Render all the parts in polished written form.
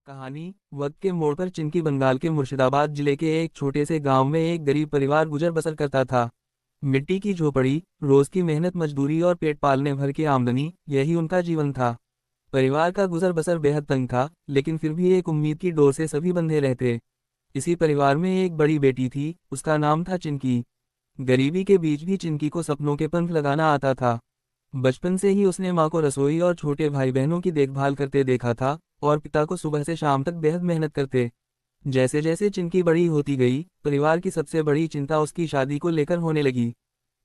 कहानी। वक्त के मोड़ पर चिंकी बंगाल के मुर्शिदाबाद जिले के एक छोटे से गांव में एक गरीब परिवार गुजर बसर करता था। मिट्टी की झोपड़ी, रोज की मेहनत मजदूरी और पेट पालने भर की आमदनी, यही उनका जीवन था। परिवार का गुजर बसर बेहद तंग था, लेकिन फिर भी एक उम्मीद की डोर से सभी बंधे रहते। इसी परिवार में एक बड़ी बेटी थी, उसका नाम था चिंकी। गरीबी के बीच भी चिंकी को सपनों के पंख लगाना आता था। बचपन से ही उसने माँ को रसोई और छोटे भाई बहनों की देखभाल करते देखा था, और पिता को सुबह से शाम तक बेहद मेहनत करते। जैसे जैसे चिंकी बड़ी होती गई, परिवार की सबसे बड़ी चिंता उसकी शादी को लेकर होने लगी।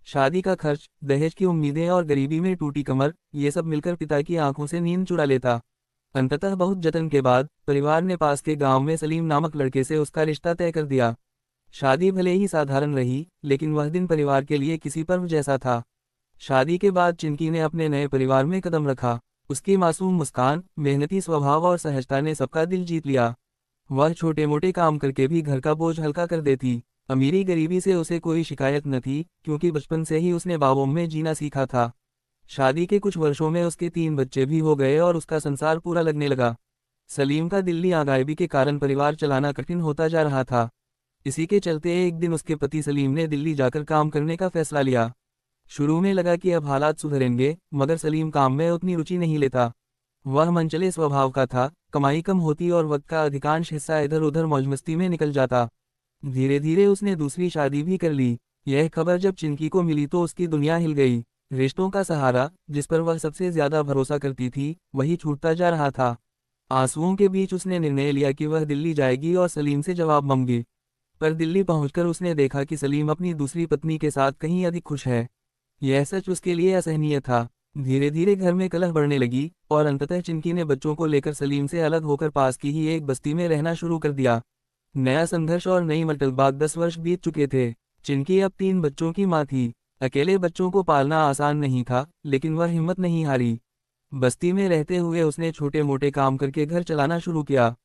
शादी का खर्च, दहेज की उम्मीदें और गरीबी में टूटी कमर, ये सब मिलकर पिता की आंखों से नींद चुरा लेता। अंततः बहुत जतन के बाद परिवार ने पास के गांव में सलीम नामक लड़के से उसका रिश्ता तय कर दिया। शादी भले ही साधारण रही, लेकिन वह दिन परिवार के लिए किसी पर्व जैसा था। शादी के बाद चिंकी ने अपने नए परिवार में कदम रखा। उसकी मासूम मुस्कान, मेहनती स्वभाव और सहजता ने सबका दिल जीत लिया। वह छोटे मोटे काम करके भी घर का बोझ हल्का कर देती। अमीरी गरीबी से उसे कोई शिकायत न थी, क्योंकि बचपन से ही उसने बावों में जीना सीखा था। शादी के कुछ वर्षों में उसके 3 बच्चे भी हो गए और उसका संसार पूरा लगने लगा। सलीम का दिल्ली आ गायबी के कारण परिवार चलाना कठिन होता जा रहा था। इसी के चलते एक दिन उसके पति सलीम ने दिल्ली जाकर काम करने का फैसला लिया। शुरू में लगा कि अब हालात सुधरेंगे, मगर सलीम काम में उतनी रुचि नहीं लेता। वह मनचले स्वभाव का था, कमाई कम होती और वक्त का अधिकांश हिस्सा इधर उधर मौजमस्ती में निकल जाता। धीरे धीरे उसने दूसरी शादी भी कर ली। यह खबर जब चिंकी को मिली तो उसकी दुनिया हिल गई। रिश्तों का सहारा, जिस पर वह सबसे ज्यादा भरोसा करती थी, वही छूटता जा रहा था। आंसुओं के बीच उसने निर्णय लिया कि वह दिल्ली जाएगी और सलीम से जवाब मांगी। पर दिल्ली पहुंचकर उसने देखा कि सलीम अपनी दूसरी पत्नी के साथ कहीं अधिक खुश है। यह सच उसके लिए असहनीय था। धीरे धीरे घर में कलह बढ़ने लगी, और अंततः चिंकी ने बच्चों को लेकर सलीम से अलग होकर पास की ही एक बस्ती में रहना शुरू कर दिया। नया संघर्ष और नई मटलबाग 10 वर्ष बीत चुके थे। चिंकी अब 3 बच्चों की माँ थी। अकेले बच्चों को पालना आसान नहीं था, लेकिन वह हिम्मत नहीं हारी। बस्ती में रहते हुए उसने छोटे मोटे काम करके घर चलाना शुरू किया।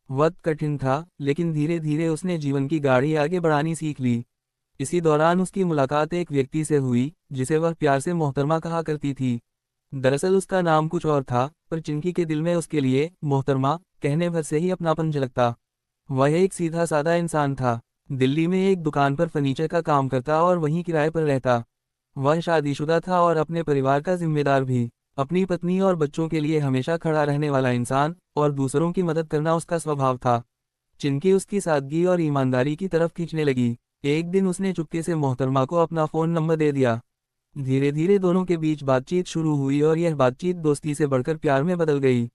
वक्त कठिन था, लेकिन धीरे धीरे उसने जीवन की गाड़ी आगे बढ़ानी सीख ली। इसी दौरान उसकी मुलाकात एक व्यक्ति से हुई, जिसे वह प्यार से मोहतरमा कहा करती थी। दरअसल उसका नाम कुछ और था, पर चिंकी के दिल में उसके लिए मोहतरमा कहने भर से ही अपनापन झलकता। वह एक सीधा सादा इंसान था। दिल्ली में एक दुकान पर फर्नीचर का काम करता और वहीं किराए पर रहता। वह शादीशुदा था और अपने परिवार का जिम्मेदार भी। अपनी पत्नी और बच्चों के लिए हमेशा खड़ा रहने वाला इंसान, और दूसरों की मदद करना उसका स्वभाव था। चिंकी उसकी सादगी और ईमानदारी की तरफ खींचने लगी। एक दिन उसने चुपके से मोहतरमा को अपना फ़ोन नंबर दे दिया। धीरे धीरे दोनों के बीच बातचीत शुरू हुई और यह बातचीत दोस्ती से बढ़कर प्यार में बदल गई।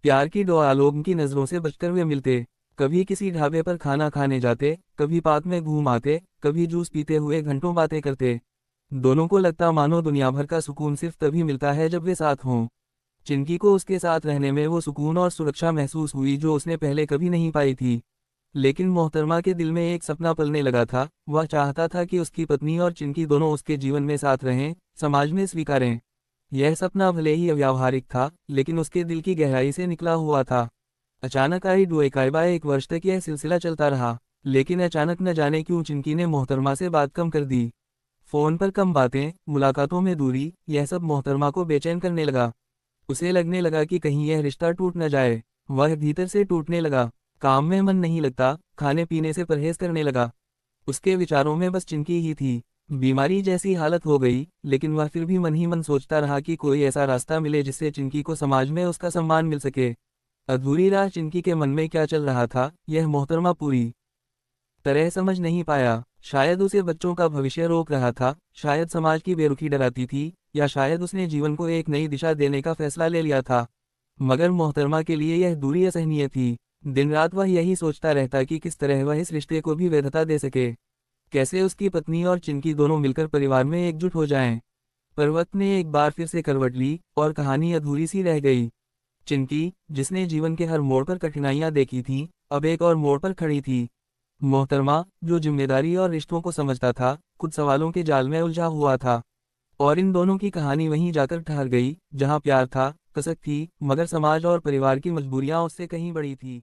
प्यार की दुआ लोगों की नज़रों से बचकर वे मिलते। कभी किसी ढाबे पर खाना खाने जाते, कभी पार्क में घूम आते, कभी जूस पीते हुए घंटों बातें करते। दोनों को लगता मानो दुनिया भर का सुकून सिर्फ तभी मिलता है जब वे साथ हों। चिंकी को उसके साथ रहने में वो सुकून और सुरक्षा महसूस हुई जो उसने पहले कभी नहीं पाई थी। लेकिन मोहतरमा के दिल में एक सपना पलने लगा था। वह चाहता था कि उसकी पत्नी और चिंकी दोनों उसके जीवन में साथ रहें, समाज में स्वीकारें। यह सपना भले ही अव्यावहारिक था, लेकिन उसके दिल की गहराई से निकला हुआ था। अचानक आई डुएकाइबा 1 वर्ष तक यह सिलसिला चलता रहा। लेकिन अचानक न जाने क्यों चिंकी ने मोहतरमा से बात कम कर दी। फोन पर कम बातें, मुलाकातों में दूरी, यह सब मोहतरमा को बेचैन करने लगा। उसे लगने लगा कि कहीं यह रिश्ता टूट न जाए। वह भीतर से टूटने लगा। काम में मन नहीं लगता, खाने पीने से परहेज करने लगा। उसके विचारों में बस चिंकी ही थी। बीमारी जैसी हालत हो गई, लेकिन वह फिर भी मन ही मन सोचता रहा कि कोई ऐसा रास्ता मिले जिससे चिंकी को समाज में उसका सम्मान मिल सके। अधूरी राह चिंकी के मन में क्या चल रहा था, यह मोहतरमा पूरी तरह समझ नहीं पाया। शायद उसे बच्चों का भविष्य रोक रहा था, शायद समाज की बेरुखी डराती थी, या शायद उसने जीवन को एक नई दिशा देने का फैसला ले लिया था। मगर मोहतरमा के लिए यह दूरी असहनीय थी। दिन रात वह यही सोचता रहता कि किस तरह वह इस रिश्ते को भी वैधता दे सके। कैसे उसकी पत्नी और चिंकी दोनों मिलकर परिवार में एकजुट हो जाएं। पर वक्त ने एक बार फिर से करवट ली, और कहानी अधूरी सी रह गई। चिंकी, जिसने जीवन के हर मोड़ पर कठिनाइयां देखी थीं, अब एक और मोड़ पर खड़ी थी। मोहतरमा, जो जिम्मेदारी और रिश्तों को समझता था, खुद सवालों के जाल में उलझा हुआ था। और इन दोनों की कहानी वहीं जाकर ठहर गई, जहां प्यार था, कसक थी, मगर समाज और परिवार की मजबूरियां उससे कहीं बड़ी थी।